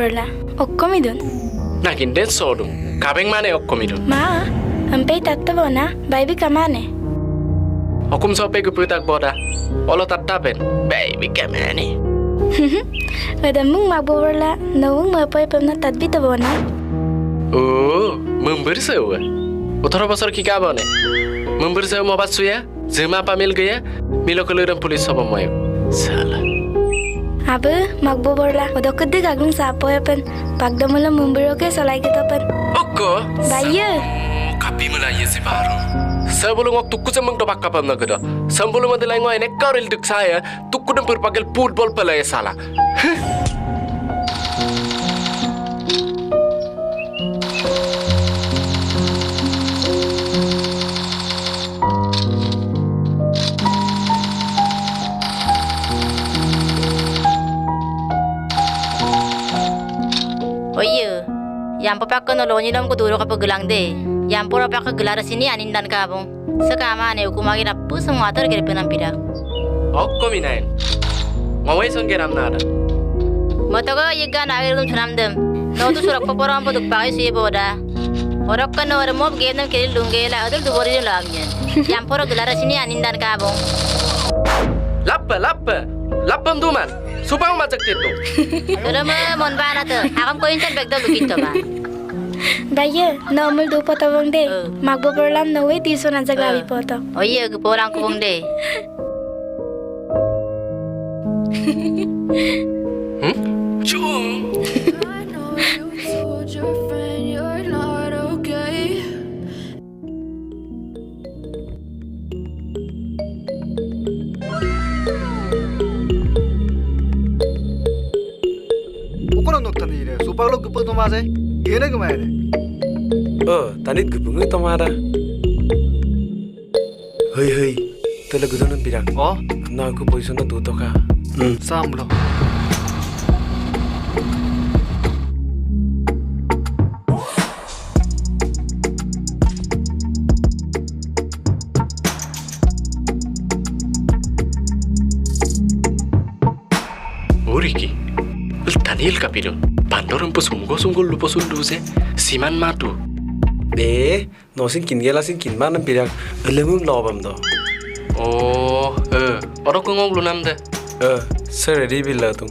borla. Okkomidun. Nakin den sodum. Kabeng mane okkomidu. Ma, ampe tattavona, baby kamane. Okum sope guputak boda. Olo tattaben. Baby kamane. Wadamung magborla, nawung mapoy pamna tatbitavona. Oh, membersewa. 18 বছর কি কাবনে membersewa mo batsuya zema pamil gaya milo keluran pulis sobo moyo salah Abu magborla, wadokede gagung sapoy pen. Pagdamula mumberoke solai kita pen. okko Bayu. kapi mulai si baru sebelum waktu ku semang to pakka pamna kedo sebelum adelai ngoi nek karil duk saya tukku dem berpagel football pelai salah Oye, yang papak kono lo nyinam ko duro kapag gelang de. Yang pura pak gelar sini anin dan kabong. Sekama ne ukumagi rapu semua atar kiri penam pida. okko minain ngawai songgeram nada Motogo yiga na air dum sunam dem. No tu surak papora ampo duk pakai suye boda. Orok kan orang mob genam kiri lunggela adul du bori lagnya. Yang pura gelar sini anin dan kabong. lappam duman supang macak itu Terus mon bana tu. Akam ko insan bagda begitu ba. Bayu, nomul du potawang de. Magborla nawe tiso na jaglabi poto. Oye, ke porang kubung de. Chung I know you told your friend you're not okay. Ukuran nokta nih deh, supaya lo gepet tuh mas gini gimana deh? tanit gebungi tomara hei tela gudonan birak Oh, na aku position na tuto ka sam lo. Uriki tanil kapiro pandoran po sumgo lupo sunduse siman matu no sin kin manan birak elemum lobam do oh orok ko ngoblu namde sir ready billa tum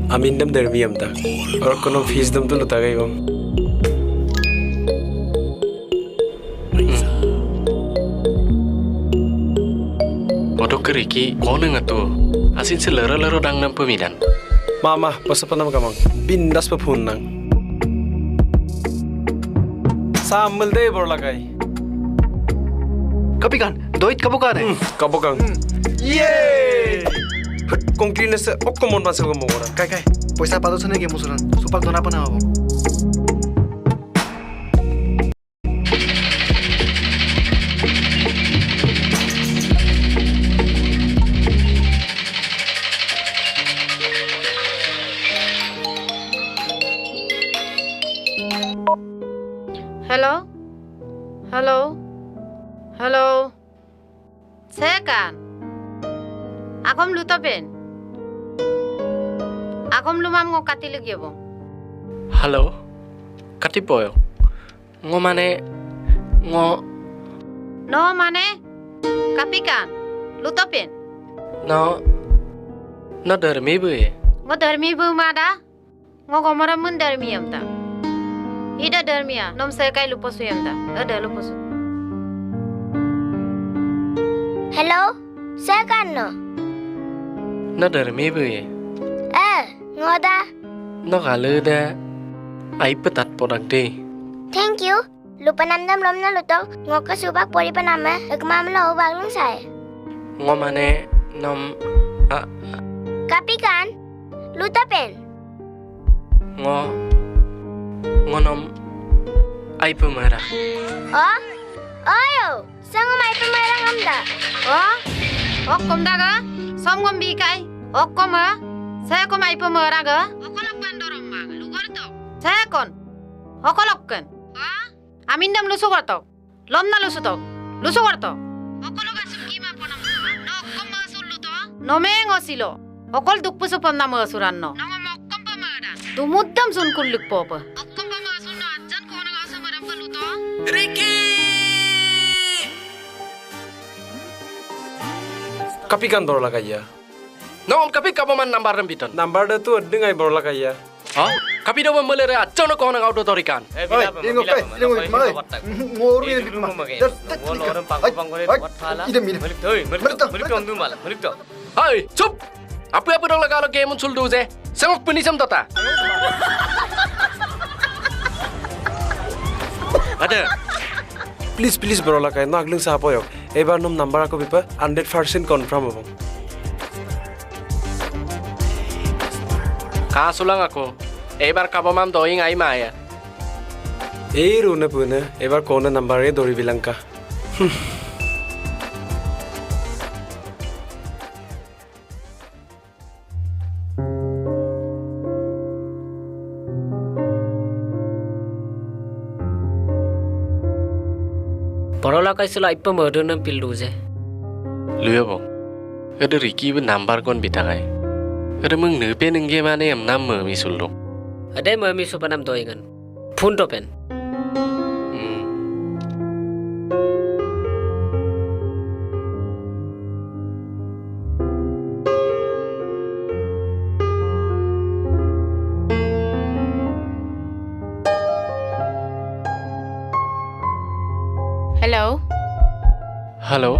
amin dam dermiam ta orok kono fees dam to lutagai bam Odok keriki kone ngatu asin selera dang nam pemidan mama pasa panam kamang bindas pa phun nang sambal de borla kai Kapi kan, doit kabukan deh. kabokang ye konkrine se okkomon masel ko mogora Kai, poisa pato sana game musulan, supak dona apa nama bang? Hello. Saya kan. Akom lutopen. Akom lumam ngokati lagi bang. halo katipoyo ngo mane ngo No mane. Kapikan. Lutopen. no dermi bu Ngo darmi bu mada. Ngo gomara mun darmi amta. Ida darmiya. Nom saya kai luposu amta. Ada luposu. Hello, saya Kano. no dermi bu Ngoda. no galu da ai petat podak de Thank you. Lupa namdam lomna lutok. Ngoka subak pori panama. Ekmam lo baglung saya. ngo mane nom Kapi kan? Luta pen. ngo nom ai pemara Oh? Oyo. Sango mai pemerang amda. Oh? Okkom daga? Somgom bikai. Okkom ha? Saya kom ai pemeraga? Okolok bandorong ma. Lugar to. Saya kon. Okolokkan. Ha? Amindam lusu lomna lusu to. Lusu warto. Okolok asum kima ponam. No okkom ma sul Nomengo silo. Okol dukpu supam na mga suran no. Nang mokkom pa mara. Tumuddam sun kulik po pa. Okkom pa mga sun no adjan ko na asa maram pa luto. Kapikan borla kaya. Nong kapik kapaman number rembiton. Number dah tu dengai borla kaya. Ha? Kapi daw malere atcho no kona auto torikan. Oi, ingo kai, ingo mai. Ngor ni bit ma. Ida mini. Hai, chup. Apa dong lagalo game sul duze. Sangok penisam tota. Ada. Please borla kaya. Nagling sapo yo. Ebar nom number aku bipa 100% confirm abang. Kasulang ako. Ebar kapamam doing ay maya. Runa puna. Ebar kona number dori bilang ka. Borola kaisula ippa murder pilluze. Luya bong. Ada Ricky bu number kon bitakai. Ada meng nepe nengge mana am nam mi sullo. Ade mami supanam doingan. Phone to pen. Hello. Halo.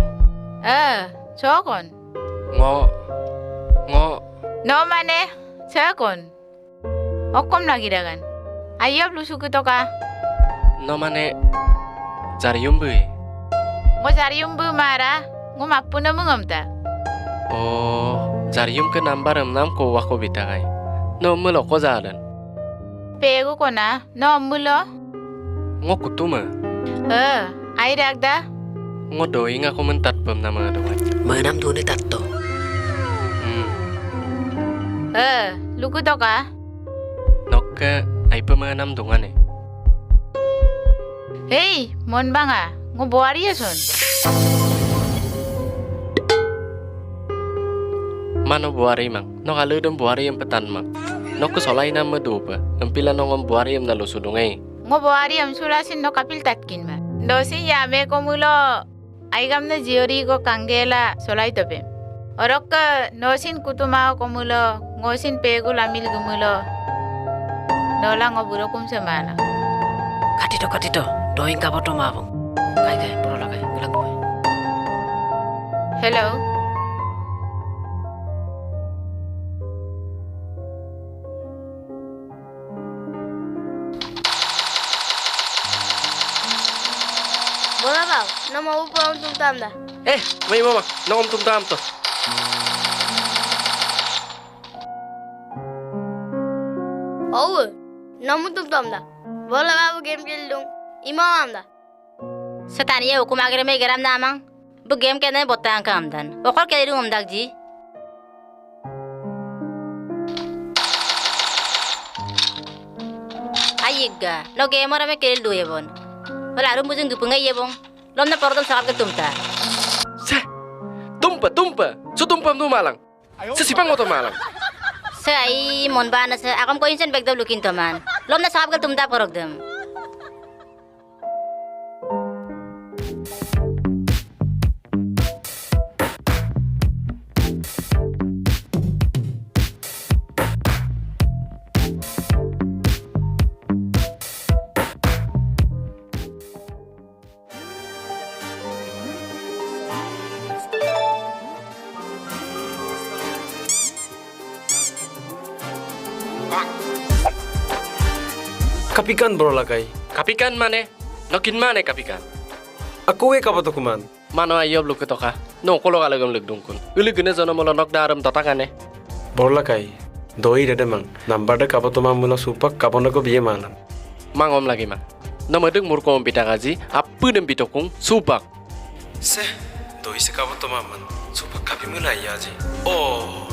Chokon. Ngo. No mane. Chokon. Okkom lagi dagan. Ayap lu suku toka. No mane. Jarium bu. Ngo jarium bu mara. Ngo mapuna mungam ta. Oh, jarium ke number am nam ko wako bitakai. No mulo ko jalan. Pegu kona. No mulo. Ngo kutuma. Ay dagda. Ngo doing ako mentat pam nama doang. Manam tu ni tatto. Luku toka. Nokka ay pamanam dungan eh. Hey, mon banga. Ngo buari ya son. Mano buari mang. No kalau dem buari yang petan mang. Nokku solai nama dopa. Empila nongom buari yang nalu sudungai. Ngo buari am sulasin no kapil tatkin ma. Dosi yame ko mulo. Aigam na jiori ko kangela solai tope. Orok nosin kutuma ko mulo. Ngosin pegu lamil gumulo. Nola ngoburo kum semana. Katito. Doing kaboto mabong. Kai borola kai. Bilang boy. Hello. Bola bang, no mau pulang tum dah. May mama. Nongom tumtam to. Oh, no mau tum dah. Bola babu game खेलूं. Imam dah. Setania hukum akhirnya me geram namang. Bu game kena botang kamdan. Okol kali rumam dagji. Ayiga, lo game orang me kali dua ya bon. Wala rum bujung gupunga ya bong. Lom na pordon sakap ke tumta. Tumpa. So tumpam tu malang. Sesipang motor malang. Sai mon bana sa akam ko insan bagdaw lukin to man. Lom na sakap ke tumta porogdem. Kapikan borla kai. Kapikan mane? Nokin mane kapikan? Aku kaboto kuman. Mano ayob lu ketoka. No kolo kalagam legdungkun. Uli gene zono molo nok daram totakane. Borla kai. Doi dede mang. Number dah kaboto mamula supak kabono ko biye malam. Mangom lagi mang. Nama deng murko pita gaji. Apa dem pitokung supak. Doi se kaboto maman. Supak kapi mulai aja. Oh.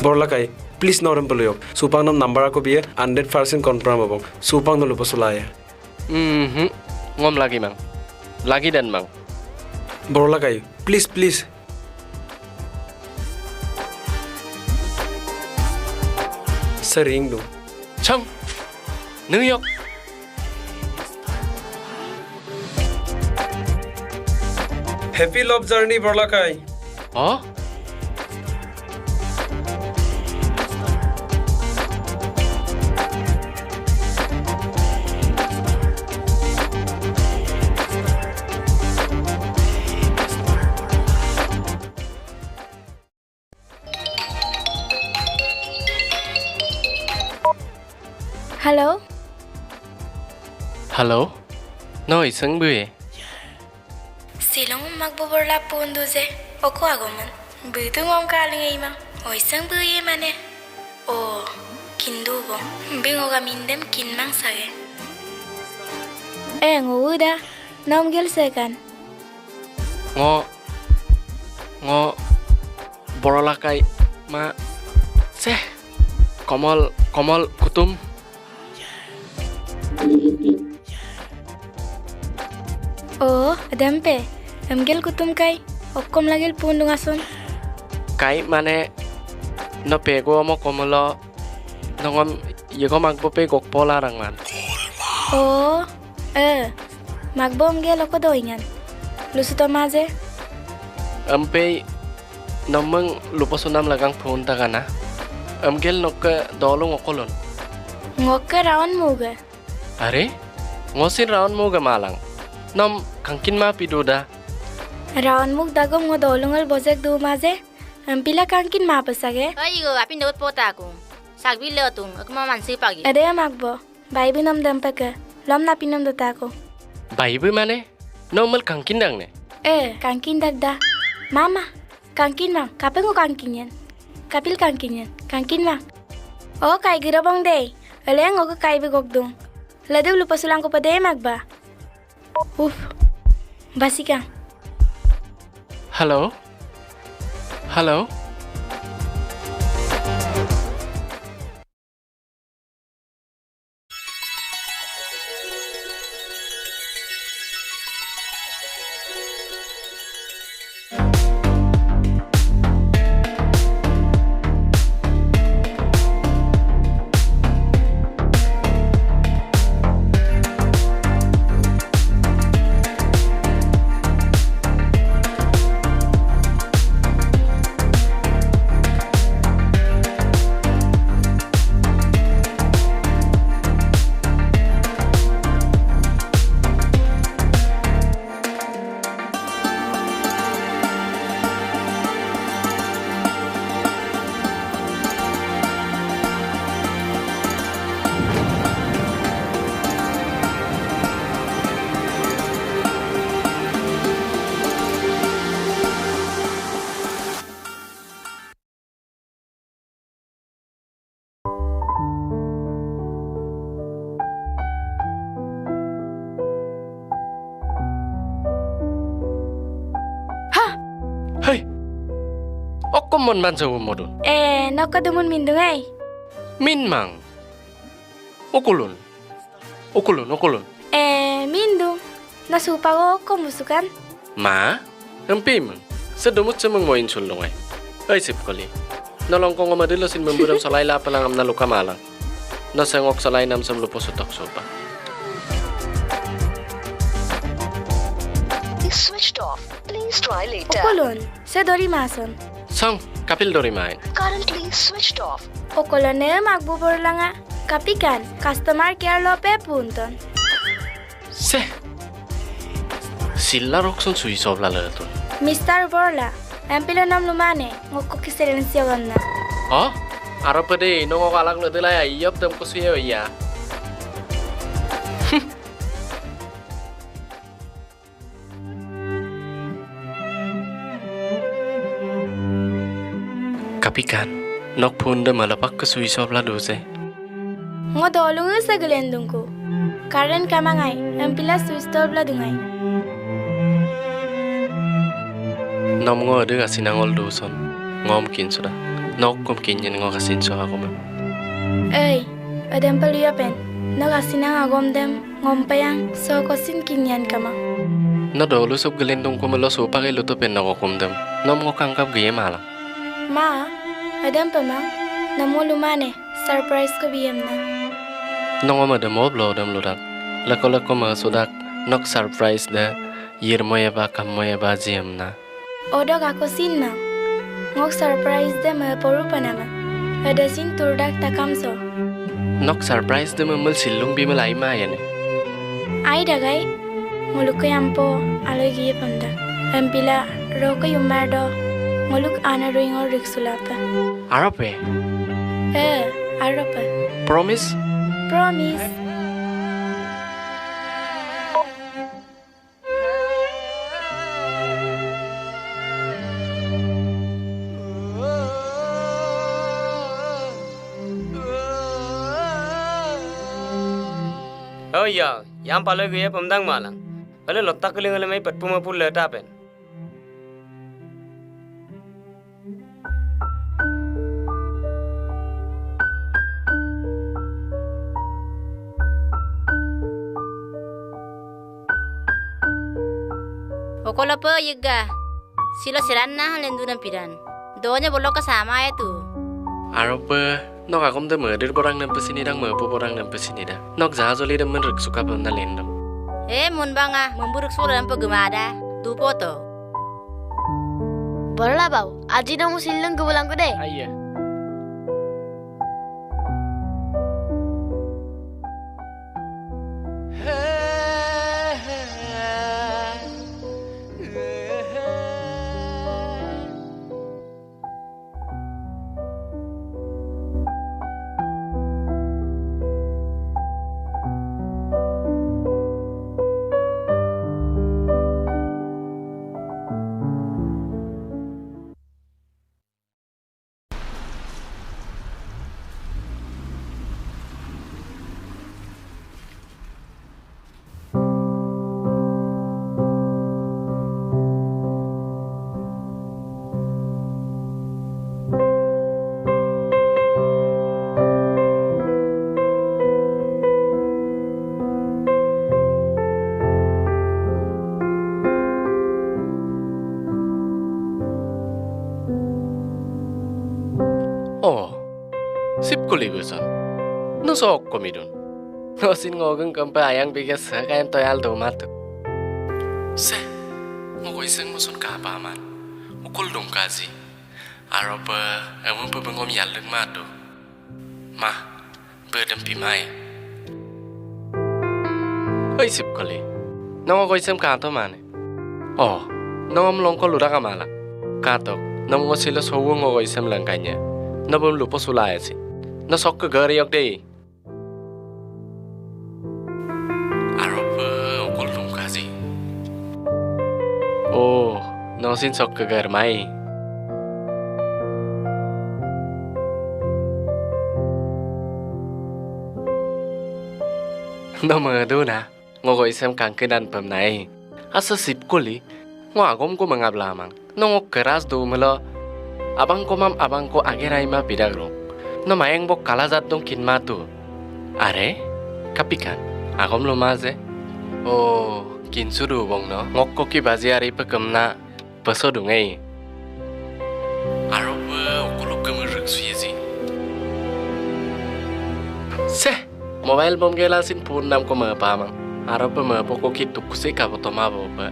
Borla kai, please noram peluyok. Supang nom number aku biye 100% confirm abong. Supang no lupa sulaya. ngom lagi mang. Lagi dan mang. Borola kayu. Please, please. Sering dong. Chong. New York. Happy love journey Borola kai. Oh? Hello? Hello? No isang buye. Silong magboborla pundu je. Oko agoman. Bitu ngom kaling ima. Oisang buye mane. Oh, kindubo. Bingoga mindem kinmang sage. Nguda. Nom gel sekan. Ngo borolakai ma seh komol kutum Oh, adampe. Amgel kutum kai. Okkom lagel pundung ason. kai mane no pego mo komolo nongom yego magbope gokpola rangman. Oh, magbom gel oko doingan. Lusuto maze. Ampe nomeng lupa sunam lagang phone tagana. Amgel nokka dolong okolon. Ngokke raon muga. Are? Ngosin raon mo gamalang. Nom kangkin ma piduda. Raon mug dagom ngo dolungal bojek du maze. Ampila kangkin ma pasage. Ay go apin dot pota ko. Sagbi le tung akma mansi pagi. Ade magbo. Bai binom dampaka. Lom na pinom dotako. Baibu mane? Nomal kangkin dang ne. Kangkin dagda. Mama, kangkin ma. Kape ngo kangkinyan. Kapil kangkinyan. Kangkin ma. Oh, kai girabong day. Aleng ngo kai bigogdung. Ladu lupa sulang ko pa day magba. Basika. Hello? Hello? Hey! Okkom mon ban sawu modun. Nokka dumun mindungai. Min mang. Ukulun. Mindung. Nasupa ko musukan. Ma? Empi mang. Sedumut semang moin sulungai. Ay sip kali. Nolong ko ngamadilo sin memburam salay la palang am naluka malang. Nasengok salay nam sam lupo sutok sopa. Switched off. Please try later. Okolon. Sa dori mason. Sang kapil dori main. Currently switched off. Okolon magbubor lang nga. Kapikan. Customer care lope punton. Se. Silla rokson sui sobla latun. Mr. Borla. Ampila nam lumane. Ngoko kisilensiyo ganna. Oh? Arap pa de nongo kalak na dilaya iyop tam ko suyo iya. Kapikan, nok punda malapak ke sui sobla dose. Ngo dolung sa gelendung ko. Karen kamangay. Ampila suistobla dungay. Nom ngo ada kasinangol doson. Ngom kin sudah. Nok kom kinyen ngo kasin so ako man. Ay, adem paluya pen. no kasina ngagom dem ngompayang so kosin kinyan kama. No do lu sub gelendong ko melo so pagay luto pen na ko kumdam. No mo kangkap gaya malang. Ma, adam pa ma, namo lumane, surprise ko biyam na. No mo madam mo blo dam ludak. Lako ma sudak nok surprise da yir mo ba kam mo ba jiem na. Odo kako sin na. Ngok surprise de ma poru panama. Ada sin turdak takam so. Nok surprise da mamul silung bi malai ma yan. Ai dagai muluk ko yampo aloy giye panda. Ampila roko yumardo muluk ana roingor riksulapa. Arape. Aropa. Promise? Promise. Oh iya, yang paling gue pemdang malang. Kalau letak keling oleh mai patpuma pun letapen. Okola pe yiga. Sila siranna lendunan piran. Doanya bolok ke sama itu. Arape. Nok akom da murder borang nam pesini dang merpo borang nam pesini da. Nok zazoli da men suka pemna lendam. Mun banga memburuk suara dan pegemada. Dupo to. Borla bau, aji namu silung ko bulang ko deh. Ayah. Oh, sip kulibusan. No sok komidun. No sin ngogang kampa ayang bigas kayan toyal do matu. Se, mo ko iseng mo sun kapaman. Ukul dong kazi. Aropa, amun pa bangom yalang matu. Ma, berdem pimay. Ay sip kuli. No ko iseng kanto man. Oh, no long ko luda kamala. Katok, no mo sila sowong ko iseng lang kanya. No bom lupo sulaya si. No sok ke gari yok deh. Aropa ukul dong kazi. Oh, no sin sok ke gar mai. No mengadu na. Ngoko isem kangkenan pem nai. Asa sip kuli. Ngagom ko mangablamang. No ngok keras do melo. Abang ko agerai ma pidagro. No mayang bok kalazat dong kin matu. Are? Kapikan? Agom lo maze? Oh, kin sudu bong no. Ngok ko ki baziari pekemna peso dungai. Aropa ukuluk kemeruk suizi. Seh, mobile bom gelasin pun nam ko mapamang. Aropa mapo ko ki tukusi kabotoma boba.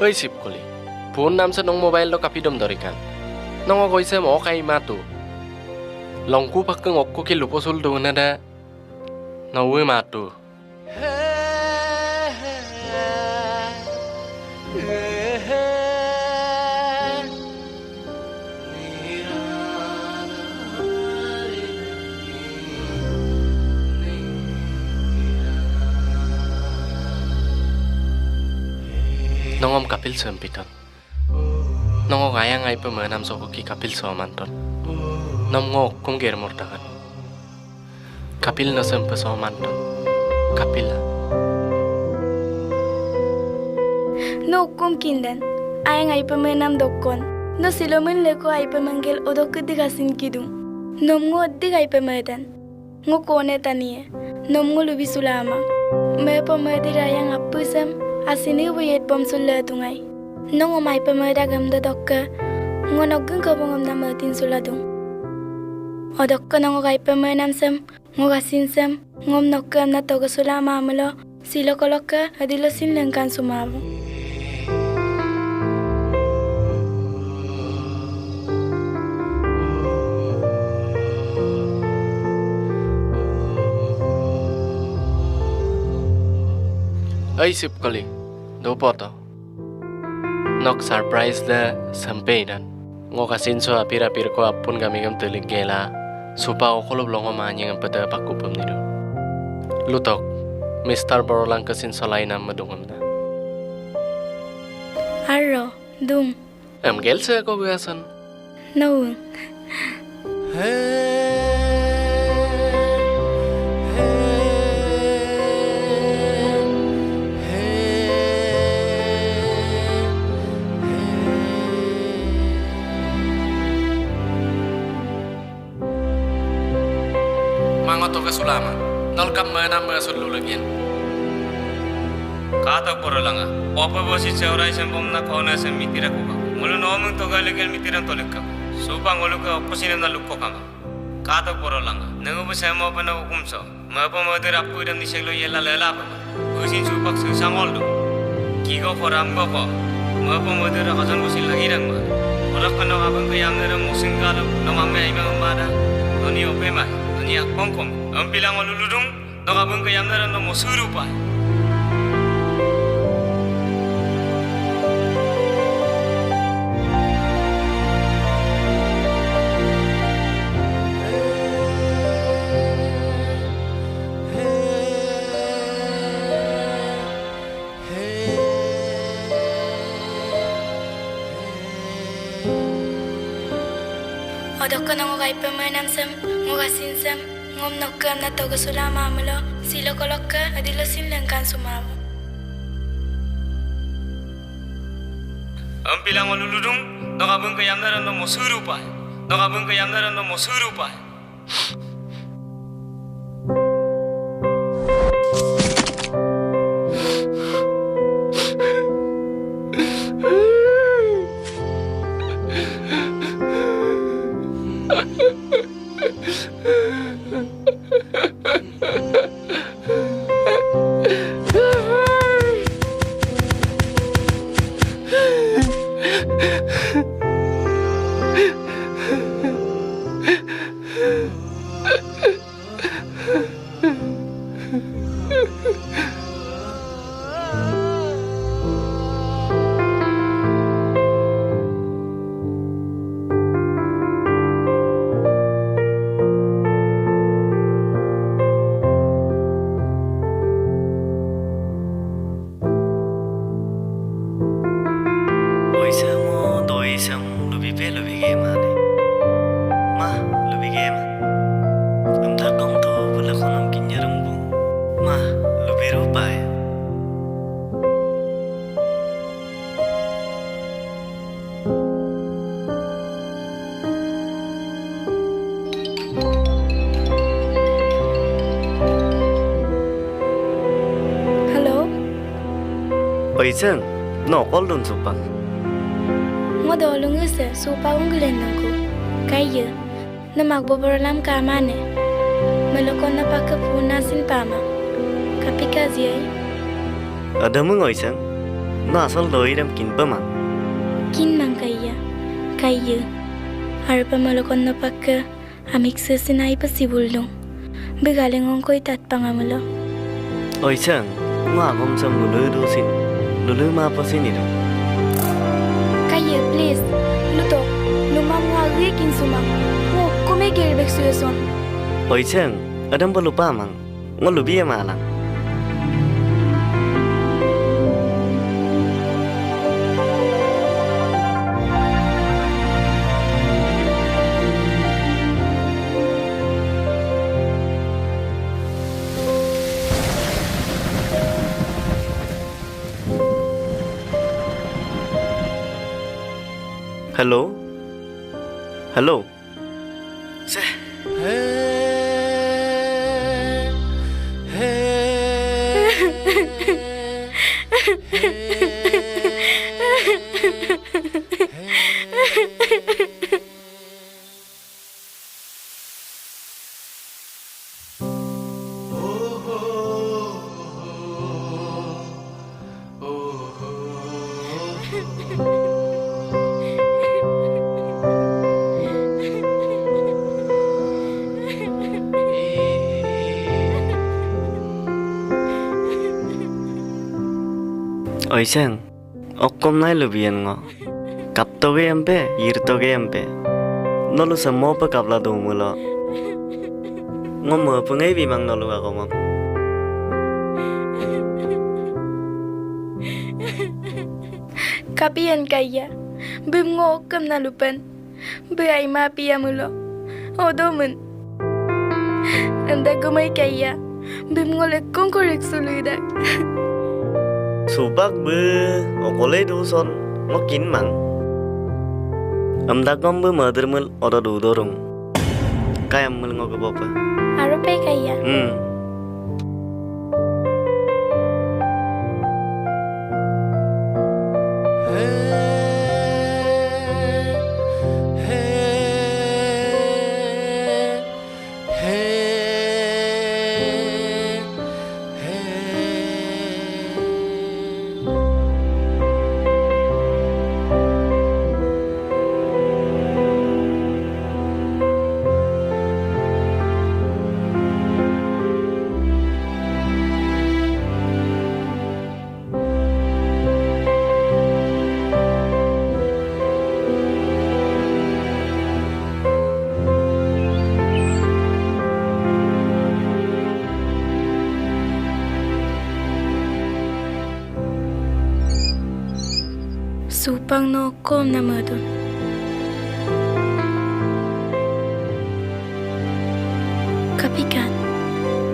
Hei sip kuli, phone nam sa nong mobile lo kapidom dorikan. Nong ako isa mo kay matu. Longku pak ngok ko ki lupo sul do na da. Nawe matu. kapil sempiton. Nong ngaya ngai pemenam sokoki kapil somanton. Nom ngok kum ger mortakan. Kapil na sempe somanton. Kapil. No hukum kindan. Ayang ay pemenam dokon. No silomen leko ay pemanggil odok kedigasin kidung. Nom ngo dig ay pemedan. Ngo kone taniye. Nom ngo lubi sulama. Me pemedi rayang apusam. Asini wiyet bom sulla tungai. Nong omai pemeda gamda dokka. Ngo noggun kabungam na matin suladung. Odokka nong gai pemenam sam. Ngo gasin sam. Ngom nokka na toga sulama amalo. Silo kolokka adilo sin lengkan sumabu. Ay sip kali, do poto. Nok surprise da sampai dan. Ngo kasin so apir ko apun kami gam telik gela. Supa okolob longo manyang pada paku pemnidu. Lutok, Mr. Borolang kasin so lain am madungam na. Arro, dung. Gel se ko biasan. No. Mangoto ke sulama. Nol kam mana sulu lagi. Kata porolanga. Apa bosi cewrai sembom na kona semitira kuka. Mulu nomong toga legal mitiran tolika. Supang oluka opposite na lukko kama. Kata porolanga. Nengu besema apa na hukumso. Mapa moder apku idam ni seglo yela lela apa. Kusin supak susang oldo. Kiko koram koko. Mapa moder akasan bosin lagi rang ma. Orak kano abang kayam nerang musim kalau nomame imang mada. Noni ope mai. Noni akpongkom. Ampilang oluludung. Nokabang kayam nerang no mosurupa. Odokka nong gai pemenam sam. Ngo gasin sam. Ngom nokka na toga sulama amalo. Silo kolokka adilo sin lengkan sumabu. Ampilang oluludung, nokabung kayam naran no mosurupa. Nokabung kayam naran no mosurupa. Oiseng, no kolun supang. Ngo dolung use supa unggulen nangku. Kaya, na magboborolam ka mane. Malokon na pagkapuna sin pama. Kapika ziyay. Ada mong oiseng, na asal doi ram kinpa mang. Kinmang kaya. Kaya. Harpa malokon na pagka amik sesinay pa sibuldong. Bigaling ko'y tatpangamalo. Oiseng, ngagom sa mulu dusin. Lulu mapa sini dong. Kaya, please. Luto, lumam ngagwi kin sumang. Ngo, kumigil bek suyason. Oiseng, adam pa lupa mang. Ngo lubi ya malang. Hello? Hello? Se. Oi sang, okkom nai lubian ngo. Kap toge empe, yir toge empe. Nolu semua pa kapla do mulo. Ngo mo pungai bimang nolu ako mo. Kapian kaya, bim ngo kam na lupan, bai ma pia mulo, odomen. Anda gumai kaya, bim ngo lekong korek suluidak. Subak bu, okole du son, ngo kin mang. Amda kom bu mother mul odo du dorong. Kaya mul ngo kepopa. Arupai kaya. Supang no kom na madun. Kapikan,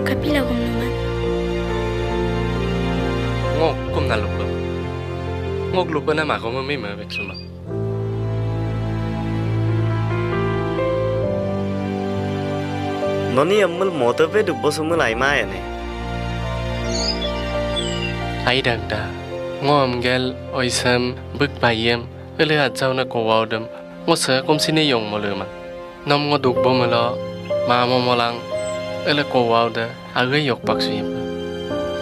kapila kom naman. Ngok kom na lupa. Ngok lupa na mako mo may mabit suma. Noni ammul moto pe dubbo sumul ay maya ne. Ay dagda. Ngom gel oisam bực bayem ele ajau na ko wadam ngo se kom sine yong molema nom ngo duk bo mala ma mo molang ele ko wada age yok pak sim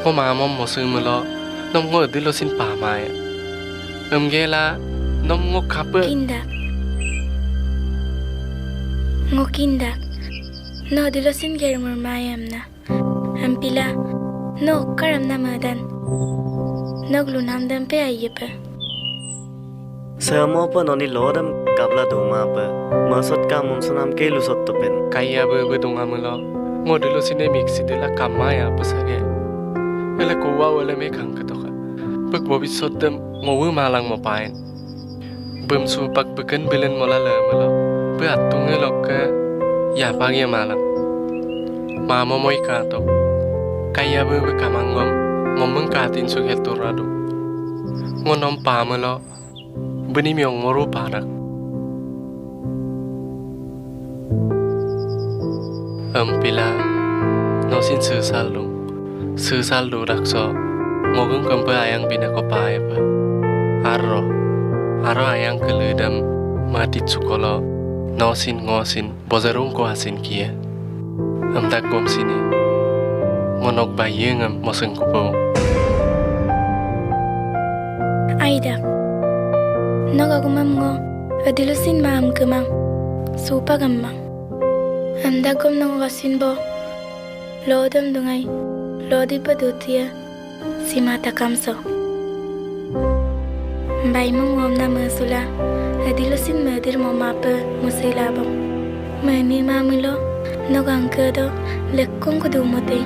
ngo ma mo mo su mala nom ngo dilo sin pa mai gela nom ngo khap Kinda. Ngo kinda. No dilo sin germur mayam na. Ampila no karam na madan. Noglu nam dam pe ayepa. Semua pa noni lodam kapla duma pa. Masot ka mum sunam ke lusot to pen. Kaya be dunga mulo. Ngodilo sine mixi de la kamaya pasage. Ele ko wa wala me khang ka to ka. Pag bobi soddam ngowu malang mo pain. Bum su pak beken belen mola le mulo. Be atunge lokka ya pagi malang. Ma mo moi ka to. Kaya be kamangom. Ngomong katin suket turado, ngonom pamelo, benih miong ngoru parak. Pila, nosin sesalung rakso, ngogeng kempe ayang bina kopai pa. Aro ayang keludam mati cukolo, nosin ngosin, bozarung ko asin kia. Tak gom sini, ngonok bayengam moseng kupo. Aida. Noga gumam ngo. Adilusin maam kemang. Supa gammang. Anda gom nong gasin bo. Lodam dungai. Lodi padutia. Si mata kamso. Bay mong ngom na masula. Adilusin madir mo mapa musilabong. Mani mamulo. Noga angkado. Lekkong kudu motay.